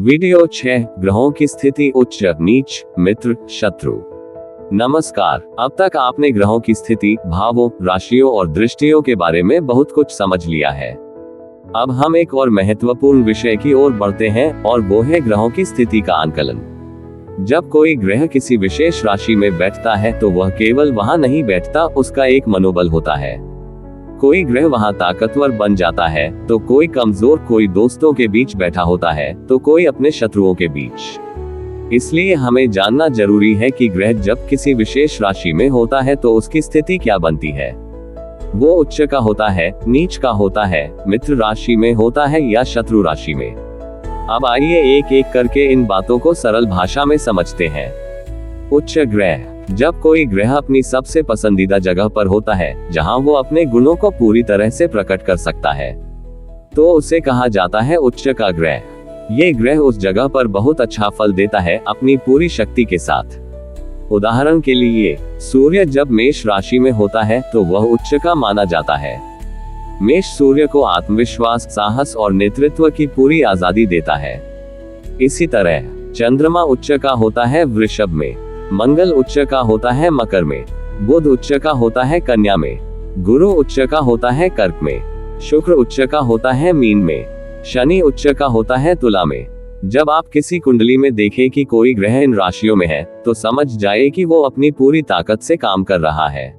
Video 6 ग्रहों की स्थिति उच्च नीच मित्र शत्रु। नमस्कार। अब तक आपने ग्रहों की स्थिति, भावों, राशियों और दृष्टियों के बारे में बहुत कुछ समझ लिया है। अब हम एक और महत्वपूर्ण विषय की ओर बढ़ते हैं और वो है ग्रहों की स्थिति का आंकलन। जब कोई ग्रह किसी विशेष राशि में बैठता है तो वह केवल वहां नहीं बैठता, उसका एक मनोबल होता है। कोई ग्रह वहां ताकतवर बन जाता है तो कोई कमजोर, कोई दोस्तों के बीच बैठा होता है तो कोई अपने शत्रुओं के बीच। इसलिए हमें जानना जरूरी है कि ग्रह जब किसी विशेष राशि में होता है तो उसकी स्थिति क्या बनती है। वो उच्च का होता है, नीच का होता है, मित्र राशि में होता है या शत्रु राशि में। अब आइए एक एक करके इन बातों को सरल भाषा में समझते हैं। उच्च ग्रह, जब कोई ग्रह अपनी सबसे पसंदीदा जगह पर होता है, जहां वो अपने गुणों को पूरी तरह से प्रकट कर सकता है, तो उसे कहा जाता है उच्च का ग्रह। ये ग्रह उस जगह पर बहुत अच्छा फल देता है अपनी पूरी शक्ति के साथ। उदाहरण के लिए सूर्य जब मेष राशि में होता है तो वह उच्च का माना जाता है। मेष सूर्य को आत्मविश्वास, साहस और नेतृत्व की पूरी आजादी देता है। इसी तरह चंद्रमा उच्च का होता है वृषभ में, मंगल उच्च का होता है मकर में, बुध उच्च का होता है कन्या में, गुरु उच्च का होता है कर्क में, शुक्र उच्च का होता है मीन में, शनि उच्च का होता है तुला में। जब आप किसी कुंडली में देखें कि कोई ग्रह इन राशियों में है तो समझ जाए कि वो अपनी पूरी ताकत से काम कर रहा है।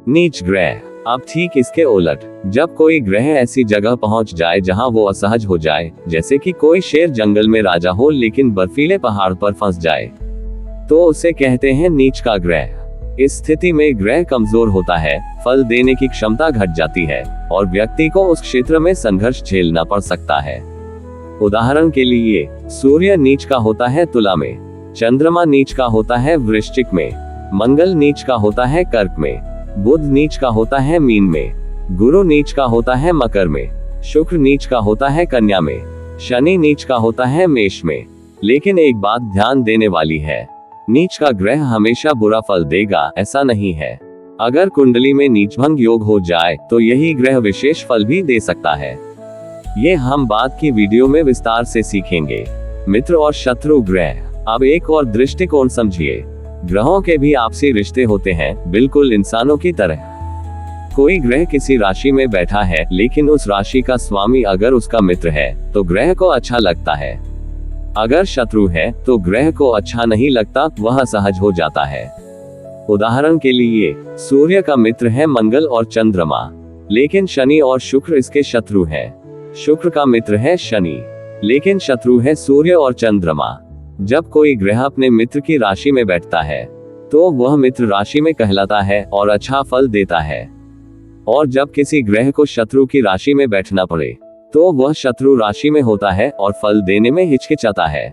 नीच ग्रह, अब ठीक इसके उलट, जब कोई ग्रह ऐसी जगह पहुंच जाए जहां वो असहज हो जाए, जैसे कि कोई शेर जंगल में राजा हो लेकिन बर्फीले पहाड़ पर फंस जाए, तो उसे कहते हैं नीच का ग्रह। इस स्थिति में ग्रह कमजोर होता है, फल देने की क्षमता घट जाती है और व्यक्ति को उस क्षेत्र में संघर्ष झेलना पड़ सकता है। उदाहरण के लिए सूर्य नीच का होता है तुला में, चंद्रमा नीच का होता है वृश्चिक में, मंगल नीच का होता है कर्क में, बुध नीच का होता है मीन में, गुरु नीच का होता है मकर में, शुक्र नीच का होता है कन्या में, शनि नीच का होता है मेष में। लेकिन एक बात ध्यान देने वाली है, नीच का ग्रह हमेशा बुरा फल देगा ऐसा नहीं है। अगर कुंडली में नीचभंग योग हो जाए तो यही ग्रह विशेष फल भी दे सकता है। ये हम बाद की वीडियो में विस्तार से सीखेंगे। मित्र और शत्रु ग्रह, अब एक और दृष्टिकोण समझिए। ग्रहों के भी आपसी रिश्ते होते हैं, बिल्कुल इंसानों की तरह। कोई ग्रह किसी राशि में बैठा है लेकिन उस राशि का स्वामी अगर उसका मित्र है तो ग्रह को अच्छा लगता है। अगर शत्रु है तो ग्रह को अच्छा नहीं लगता, वह असहज हो जाता है। उदाहरण के लिए सूर्य का मित्र है मंगल और चंद्रमा, लेकिन शनि और शुक्र इसके शत्रु हैं। शुक्र का मित्र है शनि, लेकिन शत्रु है सूर्य और चंद्रमा। जब कोई ग्रह अपने मित्र की राशि में बैठता है तो वह मित्र राशि में कहलाता है और अच्छा फल देता है। और जब किसी ग्रह को शत्रु की राशि में बैठना पड़े तो वह शत्रु राशि में होता है और फल देने में हिचकिचाता है।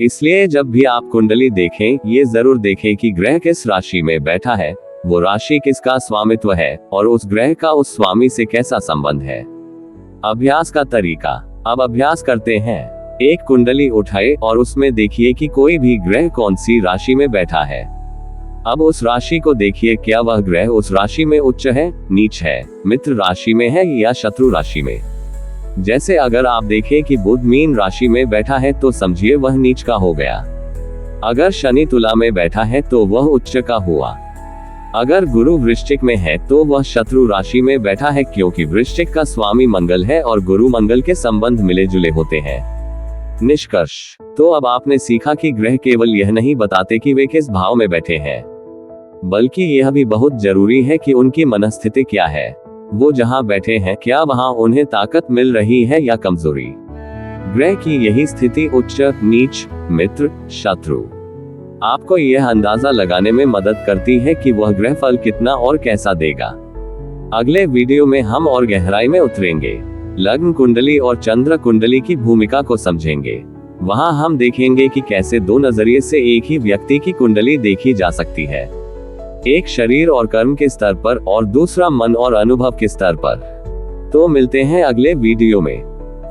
इसलिए जब भी आप कुंडली देखें, ये जरूर देखें कि ग्रह किस राशि में बैठा है, वो राशि किसका स्वामित्व है और उस ग्रह का उस स्वामी से कैसा संबंध है। अभ्यास का तरीका, अब अभ्यास करते हैं। एक कुंडली उठाए और उसमें देखिए कि कोई भी ग्रह कौन सी राशि में बैठा है। अब उस राशि को देखिए, क्या वह ग्रह उस राशि में उच्च है, नीच है, मित्र राशि में है या शत्रु राशि में। जैसे अगर आप देखें कि बुध मीन राशि में बैठा है तो समझिए वह नीच का हो गया। अगर शनि तुला में बैठा है तो वह उच्च का हुआ। अगर गुरु वृश्चिक में है तो वह शत्रु राशि में बैठा है, क्योंकि वृश्चिक का स्वामी मंगल है और गुरु मंगल के संबंध मिले जुले होते हैं। निष्कर्ष, तो अब आपने सीखा कि ग्रह केवल यह नहीं बताते कि वे किस भाव में बैठे हैं, बल्कि यह भी बहुत जरूरी है कि उनकी मनस्थिति क्या है। वो जहां बैठे हैं, क्या वहां उन्हें ताकत मिल रही है या कमजोरी। ग्रह की यही स्थिति उच्च, नीच, मित्र, शत्रु आपको यह अंदाजा लगाने में मदद करती है कि वह ग्रह फल कितना और कैसा देगा। अगले वीडियो में हम और गहराई में उतरेंगे, लग्न कुंडली और चंद्र कुंडली की भूमिका को समझेंगे। वहां हम देखेंगे कि कैसे दो नजरिए से एक ही व्यक्ति की कुंडली देखी जा सकती है, एक शरीर और कर्म के स्तर पर और दूसरा मन और अनुभव के स्तर पर। तो मिलते हैं अगले वीडियो में।